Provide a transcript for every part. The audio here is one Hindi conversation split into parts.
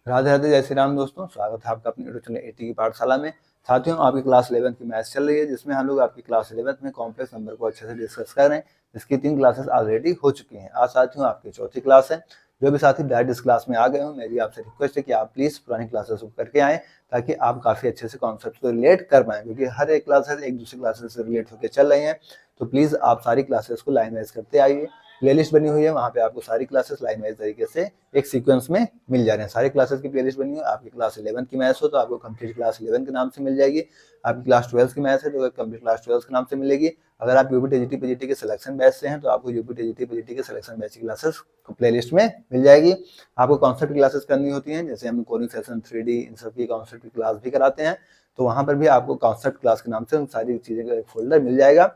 राधे राधे, जय श्री राम दोस्तों। स्वागत है आपका अपने यूट्यूब चैनल एटी की पाठशाला में। साथियों, आपकी क्लास 11 की मैथ्स चल रही है, जिसमें हम लोग आपकी क्लास 11 में कॉम्प्लेक्स नंबर को अच्छे से डिस्कस कर रहे हैं, जिसकी 3 क्लासेस ऑलरेडी हो चुकी हैं। आज साथियों आपकी चौथी क्लास है। जो भी साथी डायरेक्ट इस क्लास में आ गए हो, मेरी आपसे रिक्वेस्ट है कि आप प्लीज़ पुरानी क्लासेस को करके आएँ, ताकि आप काफ़ी अच्छे से कॉन्सेप्ट को रिलेट कर पाएँ, क्योंकि हर एक क्लासेस एक दूसरी क्लासेस से रिलेट होकर चल रही हैं। तो प्लीज़ आप सारी क्लासेस को लाइन वाइज करते आइए। प्लेलिस्ट बनी हुई है, वहाँ पे आपको सारी क्लासेस लाइन वाइज तरीके से एक सीक्वेंस में मिल जा रहे हैं। सारी क्लासेस की प्लेलिस्ट बनी हुई है। आपकी क्लास 11 की मैथ्स हो तो आपको कंप्लीट क्लास 11 के नाम से मिल जाएगी। आपकी क्लास 12 की मैथ्स है तो कंप्लीट क्लास 12 के नाम से मिलेगी। अगर आप यूपी टीजीटी पीजीटी के सिलेक्शन बैच से हैं तो आपको यूपी टीजीटी पीजीटी के सिलेक्शन बैच की क्लासेस प्लेलिस्ट में मिल जाएगी। आपको कॉन्सेप्ट क्लासेस करनी होती हैं, जैसे हम कोडिंग सेशन, 3D, इन सब की कॉन्सेप्ट की क्लास भी कराते हैं, तो वहाँ पर भी आपको कॉन्सेप्ट क्लास के नाम से उन सारी चीज़ें का एक फोल्डर मिल जाएगा,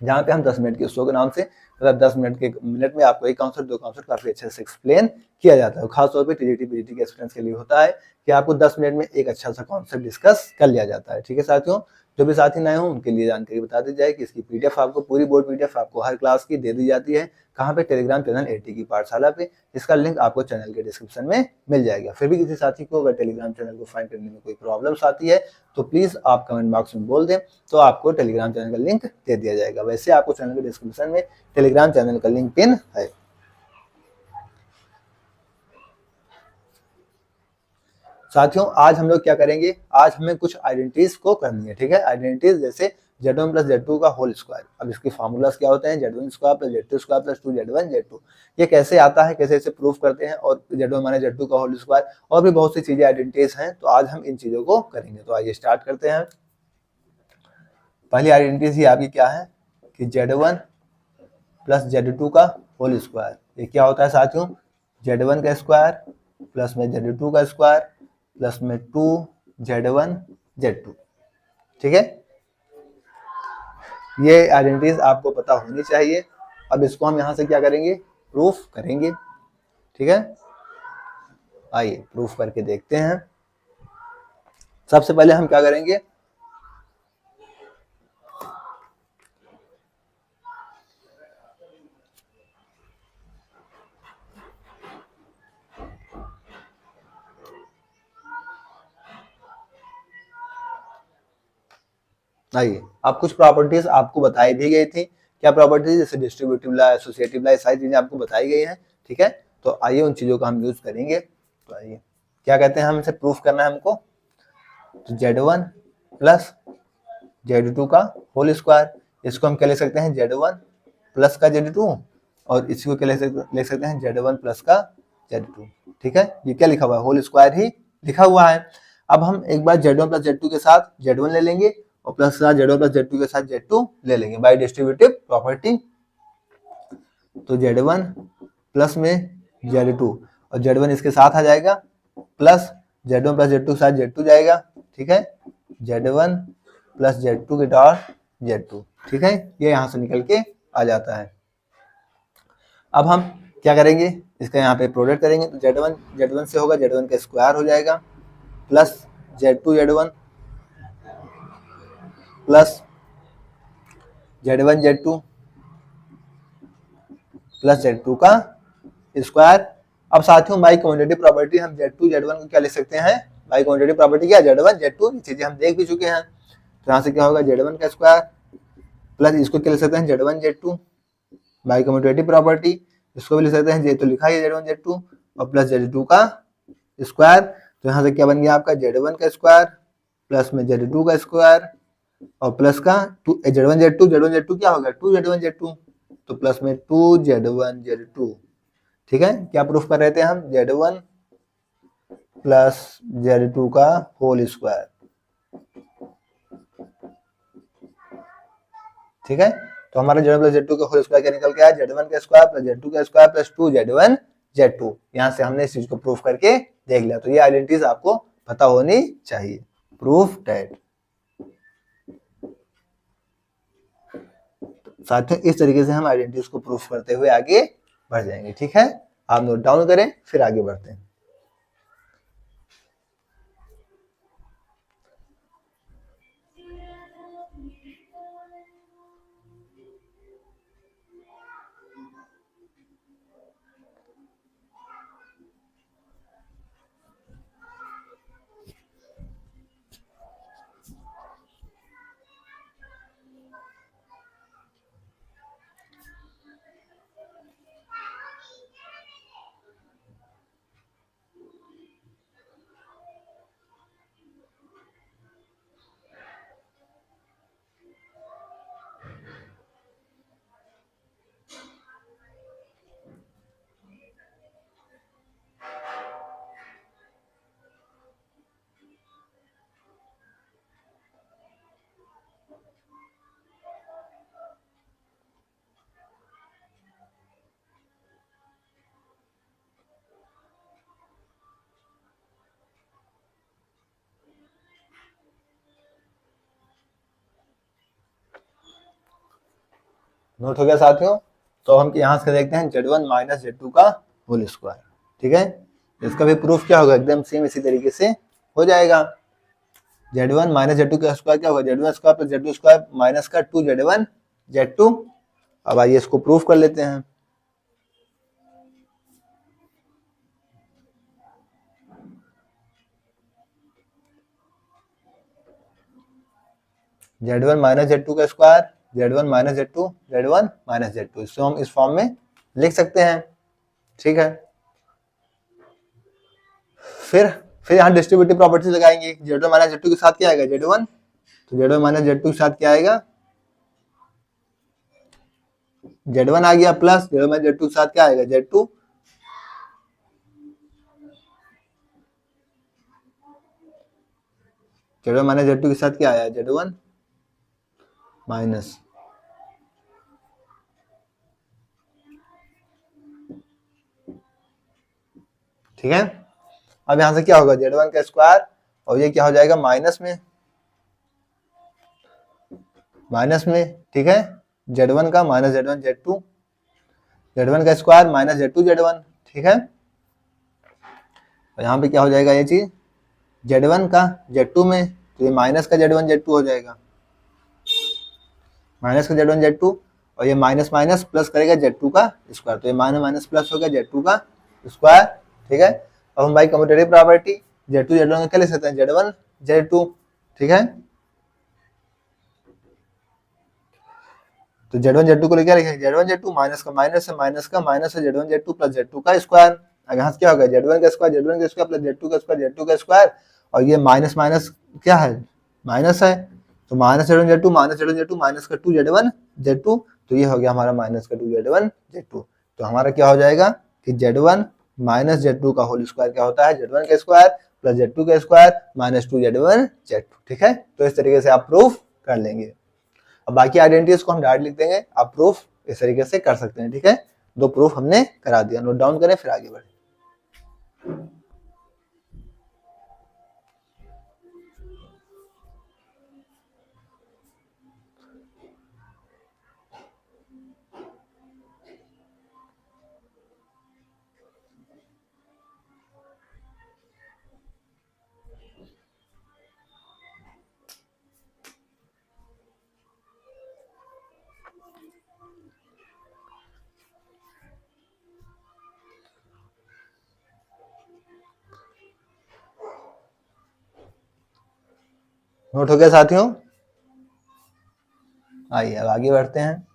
जहाँ पे हम 10 मिनट के शो के नाम से, मतलब 10 मिनट में आपको एक कॉन्सेप्ट, दो कॉन्सेप्ट काफी अच्छे से एक्सप्लेन किया जाता है। खासतौर पे टीजीटी पीजीटी के स्टूडेंट्स के लिए होता है कि आपको 10 मिनट में एक अच्छा सा कॉन्सेप्ट डिस्कस कर लिया जाता है। ठीक है साथियों, जो भी साथी नए हों उनके लिए जानकारी बता दी जाए कि इसकी पीडीएफ आपको, पूरी बोर्ड पीडीएफ आपको हर क्लास की दे दी जाती है। कहाँ पे? टेलीग्राम चैनल एटी की पाठशाला पे। इसका लिंक आपको चैनल के डिस्क्रिप्शन में मिल जाएगा। फिर भी किसी साथी को अगर टेलीग्राम चैनल को फाइंड करने में कोई प्रॉब्लम्स आती है तो प्लीज आप कमेंट बॉक्स में बोल दें, तो आपको टेलीग्राम चैनल का लिंक दे दिया जाएगा। वैसे आपको चैनल के डिस्क्रिप्शन में टेलीग्राम चैनल का लिंक पिन है। साथियों, आज हम लोग क्या करेंगे? आज हमें कुछ आइडेंटिटीज को करनी है। ठीक है, आइडेंटिटीज जैसे Z1 प्लस Z2 का होल स्क्वायर। अब इसके फॉर्मूलाज क्या होते हैं? Z1 square plus Z2 square plus 2Z1 Z2। ये कैसे आता है, कैसे इसे प्रूफ करते हैं, और Z1 माने Z2 का होल स्क्वायर, और भी बहुत सी चीजें आइडेंटिटीज हैं। तो आज हम इन चीजों को करेंगे। तो आइए स्टार्ट करते हैं। पहली आइडेंटिटी ही आपकी क्या है कि Z1 प्लस Z2 का होल स्क्वायर। ये क्या होता है साथियों? Z1 का स्क्वायर प्लस में Z2 का स्क्वायर प्लस में 2Z1 Z2। ठीक है, ये आइडेंटिटीज आपको पता होनी चाहिए। अब इसको हम यहां से क्या करेंगे? प्रूफ करेंगे। ठीक है, आइए प्रूफ करके देखते हैं। सबसे पहले हम क्या करेंगे? आइए, अब कुछ प्रॉपर्टीज आपको बताई भी गई थी। क्या प्रॉपर्टीज? जैसे डिस्ट्रीब्यूटिव लॉ, एसोसिएटिव लॉ, सारी चीजें आपको बताई गई हैं। ठीक है, तो आइए उन चीजों का हम यूज करेंगे। तो आइए, क्या कहते हैं, हम इसे प्रूफ करना है हमको। तो Z1 प्लस Z2 का होल स्क्वायर, इसको हम क्या लिख सकते हैं? Z1 प्लस का Z2, और इसको क्या लिख सकते हैं? Z1 प्लस का Z2। ठीक है, ये क्या लिखा हुआ है? होल स्क्वायर ही लिखा हुआ है। अब हम एक बार Z1 प्लस Z2 के साथ Z1 ले लेंगे, और प्लस Z1 प्लस Z2 के साथ Z2 ले लेंगे बाय डिस्ट्रीब्यूटिव प्रॉपर्टी। तो Z1 प्लस में Z2, और Z1 इसके साथ आ जाएगा, प्लस Z1 प्लस Z2 के साथ Z2 जाएगा। ठीक है, Z1 प्लस Z2 के डॉट Z2। ठीक है, ये यहां से निकल के आ जाता है। अब हम क्या करेंगे? इसका यहाँ पे प्रोडक्ट करेंगे। तो Z1 से होगा, Z1 का स्क्वायर हो जाएगा, plus Z2 Z1 plus Z1 Z2 plus Z2 का स्क्वायर। अब साथियों, बाई क्वांटिटी प्रॉपर्टी हम Z2 Z1 को क्या लिख सकते हैं? बाई क्वांटिटी प्रॉपर्टी क्या? Z1 Z2, ये चीजें हम देख भी चुके हैं। तो यहाँ से क्या होगा? Z1 का स्क्वायर प्लस इसको क्या लिख सकते हैं? Z1 Z2 by commutative property. इसको भी लिख सकते हैं, ये तो लिखा है Z1 Z2, और प्लस Z2 का स्क्वायर। तो यहाँ से क्या बन गया आपका? Z1 का स्क्वायर प्लस में Z2 का स्क्वायर, और प्लस का Z1 Z2 क्या होगा? 2Z1 Z2, तो प्लस में 2Z1 Z2। ठीक है, क्या प्रूफ कर रहे थे हम? Z1 प्लस Z2 का होल स्क्वायर। ठीक है, तो हमारा Z1 प्लस Z2 का होल स्क्वायर क्या निकल के आया? Z1 का स्क्वायर प्लस Z2 का स्क्वायर प्लस 2Z1 Z2। यहां से हमने इस चीज को प्रूफ करके देख लिया। तो ये आइडेंटिटीज आपको पता होनी चाहिए। Proof that. साथियों, इस तरीके से हम आइडेंटिटीज को प्रूफ करते हुए आगे बढ़ जाएंगे। ठीक है, आप नोट डाउन करें, फिर आगे बढ़ते हैं। नोट हो गया साथियों। तो हम यहाँ से देखते हैं Z1 माइनस Z2 का होल स्क्वायर। ठीक है, इसका भी प्रूफ क्या होगा, एकदम सेम इसी तरीके से हो जाएगा। Z1 माइनस Z2 का स्क्वायर क्या होगा, Z1 square plus Z2 square minus का 2Z1 Z2। अब आइए इसको प्रूफ कर लेते हैं। Z1 माइनस Z2 का square, Z1 minus Z2, Z1 minus Z2, इसको हम इस फॉर्म में लिख सकते हैं। ठीक है, फिर यहाँ डिस्ट्रीब्यूटिव प्रॉपर्टी लगाएंगे। Z1 माइनस Z2 के साथ क्या आएगा, Z1, तो Z1 माइनस Z2 के साथ क्या आएगा, Z1 आ गया, प्लस Z1 माइनस Z2 के साथ क्या आएगा, Z2, Z1 माइनस Z2 के साथ क्या आया, Z1 माइनस, ठीक है। अब यहां से क्या होगा, Z1 का स्क्वायर और ये क्या हो जाएगा माइनस में, ठीक है, Z1 का माइनस Z1 Z2, Z1 का स्क्वायर माइनस Z2 Z1, ठीक है। और यहाँ पे क्या हो जाएगा ये चीज, Z1 का Z2 में, तो ये माइनस का Z1 Z2 हो जाएगा, माइनस का Z1 Z2, और ये माइनस माइनस प्लस करेगा Z2 का स्क्वायर, तो ये माइनस माइनस प्लस हो गया Z2 का स्क्वायर। ठीक है, अब हम by commutative property Z2 Z1 का क्या लिख सकते हैं, Z1 Z2। ठीक है, तो Z1 Z2 को क्या लिखेंगे, Z1 Z2 माइनस का माइनस है, माइनस का माइनस है Z1 Z2 प्लस Z2 का स्क्वायर। अब यहाँ से क्या होगा, Z1 का स्क्वायर प्लस Z2 का स्क्वायर, Z2 का स्क्वायर, और ये माइनस माइनस क्या है, माइनस है, तो माइनस Z1 Z2 माइनस का 2Z1 Z2, तो ये हो गया हमारा माइनस का 2Z1 Z2। तो हमारा क्या हो जाएगा कि Z1 माइनस Z2 का होल स्क्वायर क्या होता है, Z1 का स्क्वायर प्लस Z2 का स्क्वायर माइनस 2Z1 Z2। ठीक है, तो इस तरीके से आप प्रूफ कर लेंगे। अब बाकी आइडेंटिटीज को हम डायरेक्ट लिख देंगे, आप प्रूफ इस तरीके से कर सकते हैं। ठीक है, दो प्रूफ हमने करा दिया, नोट डाउन करें फिर आगे बढ़े। नोट हो गया साथियों, आइए अब आगे बढ़ते हैं।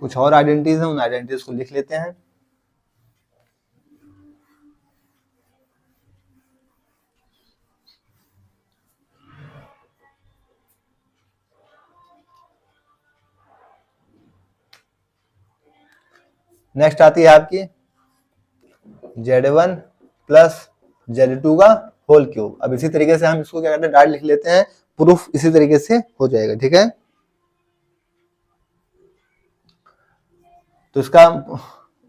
कुछ और आइडेंटिटीज हैं, उन आइडेंटिटीज को लिख लेते हैं। नेक्स्ट आती है आपकी Z1 प्लस Z2 का होल क्यूब। अब इसी तरीके से हम इसको क्या करते हैं, डायरेक्ट लिख लेते हैं, प्रूफ इसी तरीके से हो जाएगा। ठीक है, तो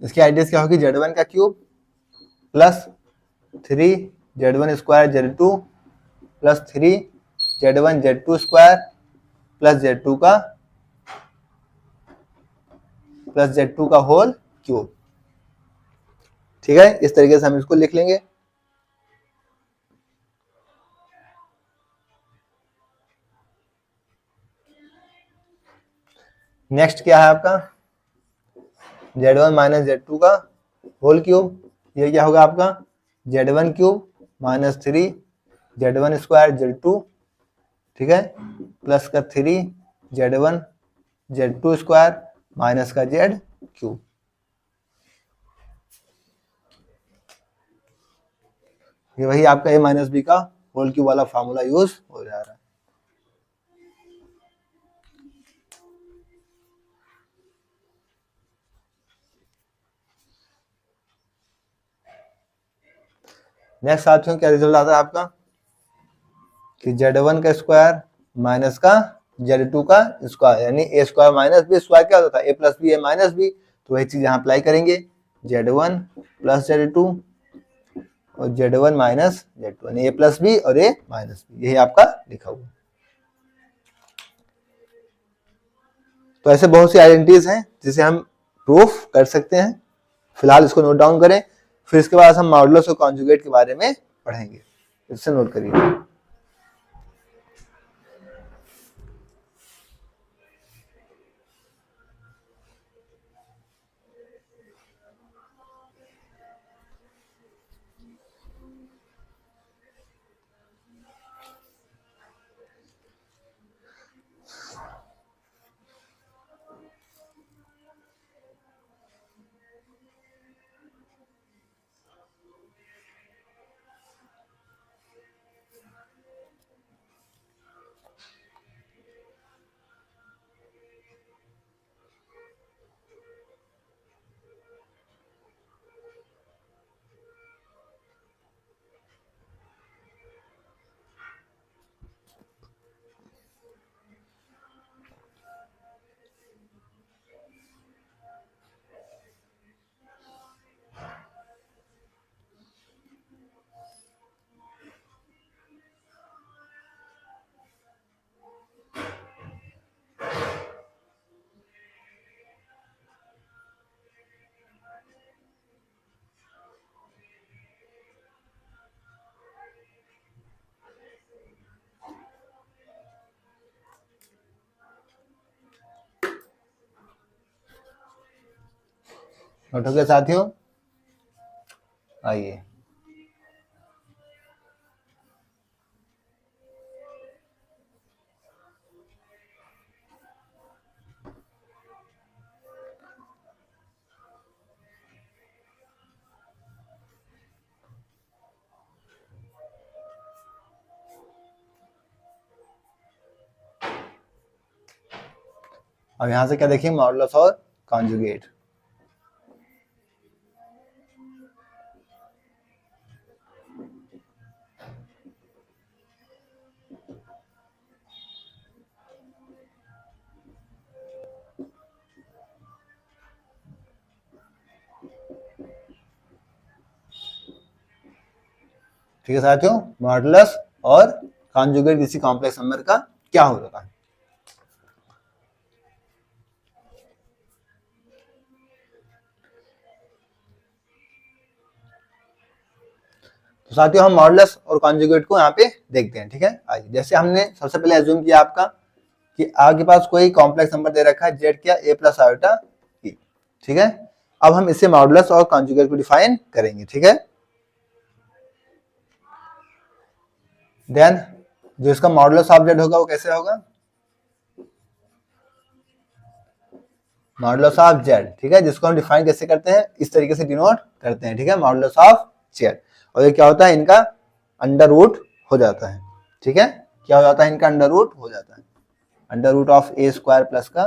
इसकी आइडिया क्या होगी, Z1 का cube plus 3Z1 square Z2 plus 3Z1 Z2 square plus Z2 का होल क्यूब। ठीक है, इस तरीके से हम इसको लिख लेंगे। नेक्स्ट क्या है आपका, Z1 माइनस Z2 का होल क्यूब, ये क्या होगा आपका Z1 cube minus 3Z1 square Z2, ठीक है, प्लस का 3Z1 Z2 स्क्वायर माइनस का Z क्यूब। ये वही आपका A माइनस बी का होल क्यूब वाला फॉर्मूला यूज हो जा रहा है। नेक्स्ट साथियों क्या रिजल्ट आता है आपका कि Z1 का स्क्वायर माइनस का Z2 का स्क्वायर, यानी A square minus B square क्या होता है, A plus B A minus B, तो वही चीज यहाँ अप्लाई करेंगे, Z1 प्लस Z2 और Z1 माइनस Z2, यानी A प्लस बी और A माइनस बी, यही आपका लिखा हुआ। तो ऐसे बहुत सी आइडेंटिटीज हैं जिसे हम प्रूफ कर सकते हैं। फिलहाल इसको नोट डाउन करें, फिर इसके बाद हम मॉडुलस और कॉन्जुगेट के बारे में पढ़ेंगे। इससे नोट करिए। नोट हो गया साथियों? आइए, अब यहां से क्या देखिए, मॉडुलस और कॉन्जुगेट। ठीक है साथियों, मॉडुलस और कॉन्जुगेट किसी कॉम्प्लेक्स नंबर का क्या होता है। तो साथियों हम मॉडुलस और कॉन्जुगेट को यहाँ पे देखते हैं। ठीक है, आइए, जैसे हमने सबसे पहले एज्यूम किया आपका कि आपके पास कोई कॉम्प्लेक्स नंबर दे रखा है जेड क्या ए प्लस आयोटा ई। ठीक है, अब हम इससे मॉडुलस और कॉन्जुगेट को डिफाइन करेंगे। ठीक है, देन जो इसका मॉडुलस ऑफ जेड होगा वो कैसे होगा, मॉडुलस ऑफ जेड। ठीक है, जिसको हम डिफाइन कैसे करते हैं, इस तरीके से डिनोट करते हैं। ठीक है, मॉडुलस ऑफ जेड, और ये क्या होता है, इनका अंडर रूट हो जाता है। ठीक है, क्या हो जाता है, इनका अंडर रूट हो जाता है, under root of A square plus का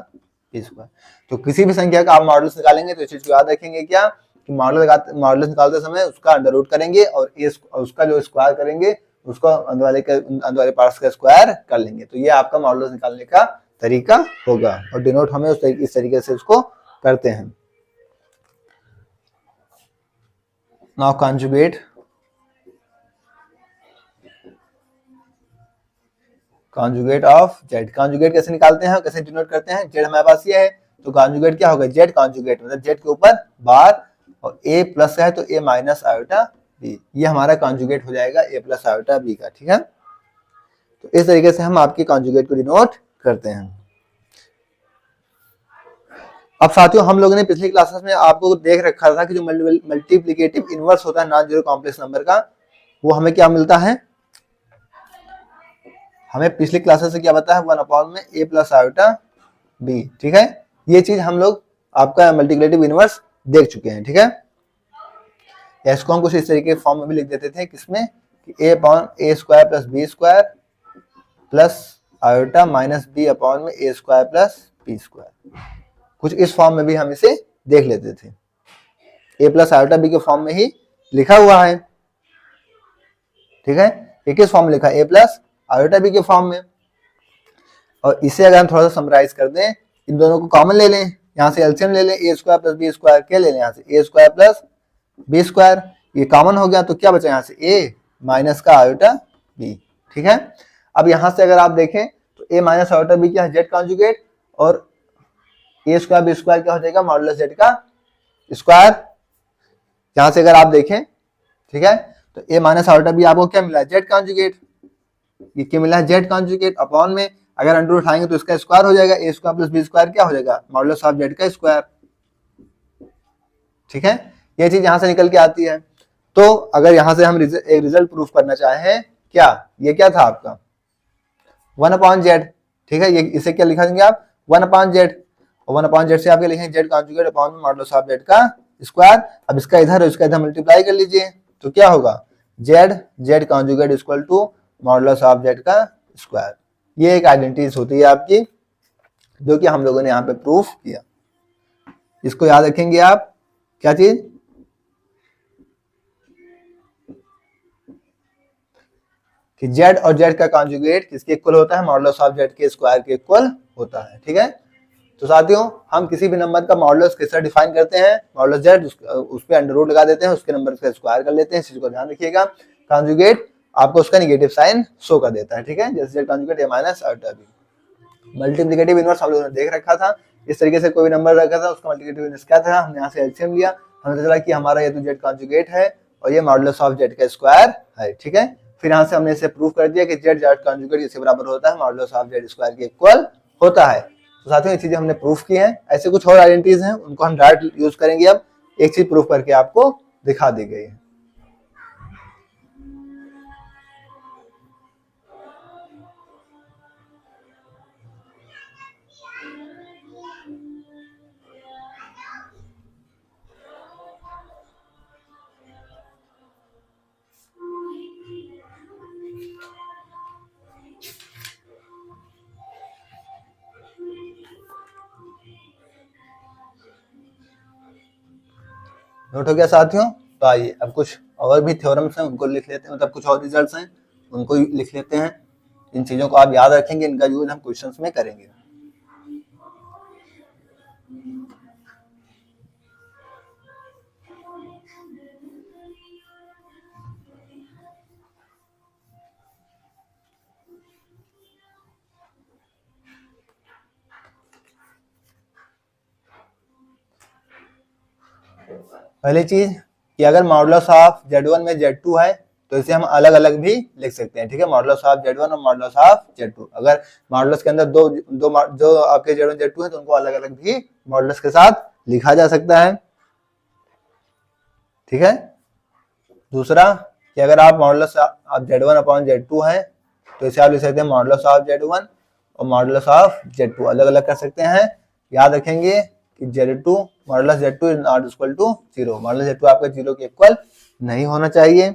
बी स्क्वायर। तो किसी भी संख्या का आप मॉडुलस निकालेंगे तो इस चीज को याद रखेंगे क्या, कि मॉडुलस निकालते समय उसका अंडर रूट करेंगे और उसका जो स्क्वायर करेंगे उसको अंदर वाले पार्ट्स का स्क्वायर कर लेंगे। तो ये आपका मॉडुलस निकालने का तरीका होगा, और डिनोट हमें इस तरीके से उसको करते हैं। Now conjugate, conjugate of Z. Conjugate कैसे निकालते हैं, कैसे डिनोट करते हैं, जेड हमारे पास ये है तो कॉन्जुगेट क्या होगा, जेड कॉन्जुगेट मतलब जेड के ऊपर बार, और ए प्लस है तो ए माइनस आयोटा बी, ये हमारा कॉन्जुगेट हो जाएगा ए प्लस आयोटा बी का। ठीक है, तो इस तरीके से हम आपके कॉन्जुगेट को डिनोट करते हैं। अब साथियों हम लोगों ने पिछली क्लासेस में आपको देख रखा था कि जो मल्टीप्लिकेटिव इनवर्स होता है नॉन जीरो कॉम्प्लेक्स नंबर का, वो हमें क्या मिलता है, हमें पिछली क्लासेस से क्या पता है, 1 में ए प्लस आयोटा बी। ठीक है, ये चीज हम लोग आपका मल्टीप्लिकेटिव इनवर्स देख चुके हैं। ठीक है, इसको हम कुछ इस तरीके के फॉर्म में भी लिख देते थे, किसमें, a upon a square plus b square plus iota minus b upon में a square plus b square. कुछ इस फॉर्म में भी हम इसे देख लेते थे, ए प्लस आयोटा बी के फॉर्म में ही लिखा हुआ है। ठीक है, ये किस फॉर्म में लिखा है, ए प्लस आयोटा बी के फॉर्म में। और इसे अगर हम थोड़ा सा समराइज कर दें, इन दोनों को कॉमन ले लें, यहाँ से एलसीएम ले लें, ए स्क्वायर प्लस बी स्क्वायर, क्या ले लें यहाँ से ए स्क्वायर प्लस बी स्क्वायर, ये कॉमन हो गया तो क्या बचा यहाँ से ए माइनस का आयोटा बी। ठीक है, अब यहाँ से अगर आप देखें तो ए माइनस आयोटा बी क्या है, जेड कॉन्जुगेट, और ए स्क्वायर बी स्क्वायर क्या हो जाएगा, मॉडुलस जेड का स्क्वायर। यहां से अगर आप देखें, ठीक है, तो ए माइनस आयोटा बी आपको क्या मिला है, जेड कॉन्जुगेट। ये क्या मिला है, जेड कॉन्जुगेट अपॉन में अगर अंडर उठाएंगे तो इसका स्क्वायर हो जाएगा, ए स्क्वायर प्लस बी स्क्वायर क्या हो जाएगा, मॉडुलस ऑफ जेड का स्क्वायर। ठीक है, ये चीज यहां से निकल के आती है। तो अगर यहां से हम एक रिजल्ट प्रूफ करना चाहें, क्या ये क्या था आपका 1/z, ठीक है, ये इसे क्या लिखा देंगे आप 1/z, और 1/z से आपके लिखेंगे जेड कॉन्जुगेट अपॉन में मॉडुलस ऑफ जेड का स्क्वायर। अब इसका इधर और इसका इधर मल्टीप्लाई कर लीजिए तो क्या होगा, Z conjugate equal to modulus of Z का स्क्वायर। ये एक आइडेंटिटी होती है आपकी, जो कि हम लोगों ने यहाँ पे प्रूफ किया। इसको याद रखेंगे आप, क्या चीज, कि जेड और जेड का कॉन्जुगेट किसके इक्वल होता है, मॉडुलस ऑफ जेड के स्क्वायर के इक्वल होता है। ठीक है, तो साथियों हम किसी भी नंबर का मॉडुलस किस तरह डिफाइन करते हैं, मॉडुलस जेड उस पे अंडर रूट लगा देते हैं, उसके नंबर का स्क्वायर कर लेते हैं। इस चीज को ध्यान रखिएगा। कॉन्जुगेट आपको उसका नेगेटिव साइन शो कर देता है। ठीक है, जैसे z conjugate a minus iota b. Multiplicative inverse हम लोगों ने देख रखा था, इस तरीके से कोई नंबर रखा था, उसका मल्टीप्लिकेटिव इनवर्स क्या था, हमने यहाँ से एलसीएम लिया, हमें चला कि हमारा ये तो जेड कॉन्जुगेट है और ये मॉडुलस ऑफ जेड का स्क्वायर है। ठीक है, फिर यहाँ से हमने इसे प्रूव कर दिया कि जेड कॉन्जुगेट इसके बराबर होता है, मॉडुलस ऑफ जेड स्क्वायर के इक्वल होता है। तो साथियों ये चीजें हमने प्रूफ की हैं। ऐसे कुछ और आइडेंटिटीज हैं, उनको हम डायरेक्ट यूज करेंगे। अब एक चीज प्रूफ करके आपको दिखा दी गई है। नोट हो गया साथियों? तो आइए अब कुछ और भी थ्योरम्स हैं उनको लिख लेते हैं, मतलब कुछ और रिजल्ट्स हैं उनको लिख लेते हैं। इन चीजों को आप याद रखेंगे, इनका यूज हम क्वेश्चंस में करेंगे। पहली चीज कि अगर मॉडुलस ऑफ z1 में z2 है तो इसे हम अलग अलग भी लिख सकते हैं। ठीक है, मॉडुलस ऑफ z1 और मॉडुलस ऑफ z2, अगर मॉडुलस के अंदर दो जो आपके z1 z2 है तो उनको अलग अलग भी मॉडुलस के साथ लिखा जा सकता है। ठीक है, दूसरा कि अगर आप modulus of z1 upon z2 है तो इसे आप लिख सकते हैं मॉडुलस ऑफ z1 और मॉडुलस ऑफ z2 अलग अलग कर सकते हैं। याद रखेंगे कि z2 modulus z2 is not equal to 0, modulus z2 आपका 0 के इक्वल नहीं होना चाहिए।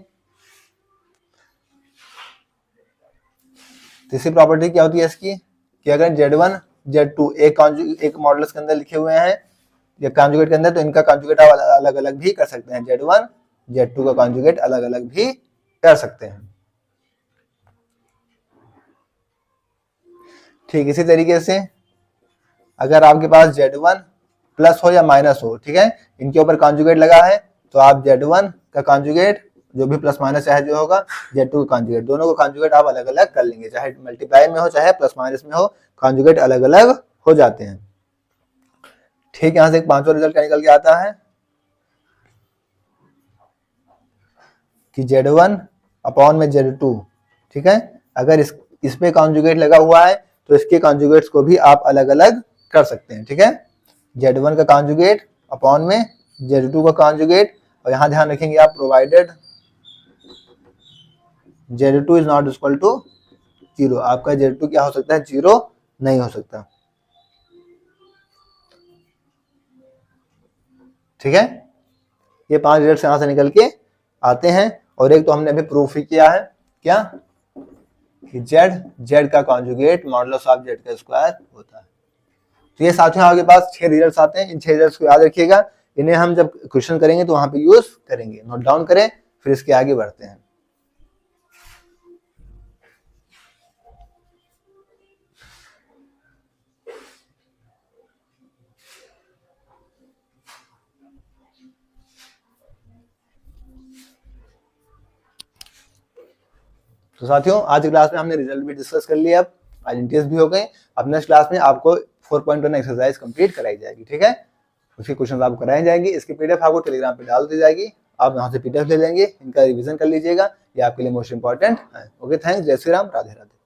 तीसरी प्रॉपर्टी क्या होती है इसकी कि अगर z1 z2 एक मॉडुलस के अंदर लिखे हुए हैं या कॉन्जुगेट के अंदर, तो इनका कॉन्जुगेट आप अलग अलग भी कर सकते हैं। z1 z2 का कॉन्जुगेट अलग अलग भी कर सकते हैं। ठीक इसी तरीके से अगर आपके पास z1 प्लस हो या माइनस हो, ठीक है, इनके ऊपर कॉन्जुगेट लगा है तो आप z1 का कॉन्जुगेट जो भी प्लस माइनस चाहे जो होगा, z2 का कॉन्जुगेट, दोनों को कॉन्जुगेट आप अलग अलग कर लेंगे, चाहे मल्टीप्लाई में हो चाहे प्लस माइनस में हो, कॉन्जुगेट अलग अलग हो जाते हैं। ठीक, यहां से एक पांचवा रिजल्ट क्या निकल के आता है कि z1 अपॉन में z2, ठीक है, अगर इस पे कॉन्जुगेट लगा हुआ है तो इसके कॉन्जुगेट्स को भी आप अलग अलग कर सकते हैं। ठीक है, z1 का कॉन्जुगेट अपॉन में z2 का कॉन्जुगेट, और यहां ध्यान रखेंगे आप provided z2 is not equal to 0, आपका z2 क्या हो सकता है, 0 नहीं हो सकता। ठीक है, ये 5 रिजल्ट यहां से निकल के आते हैं। और एक तो हमने अभी प्रूफ ही किया है, क्या कि z का कॉन्जुगेट मॉडुलस ऑफ z का स्क्वायर होता है। तो ये साथियों आपके पास 6 रिजल्ट्स आते हैं, इन 6 रिजल्ट्स को याद रखिएगा, इन्हें हम जब क्वेश्चन करेंगे तो वहां पे यूज करेंगे। नोट डाउन करें, फिर इसके आगे बढ़ते हैं। तो साथियों आज की क्लास में हमने रिजल्ट भी डिस्कस कर लिया, अब आइडेंटिटीज भी हो गए। अब नेक्स्ट क्लास में आपको 4.1 एक्सरसाइज कंप्लीट कराई जाएगी, ठीक है। उसके क्वेश्चन आपको कराए जाएंगे, इसकी पीडीएफ आपको टेलीग्राम पे डाल दी जाएगी, आप यहाँ से पीडीएफ ले लेंगे, इनका रिवीजन कर लीजिएगा, ये आपके लिए मोस्ट इंपॉर्टेंट है। ओके, थैंक्स, जय श्री राम, राधे राधे।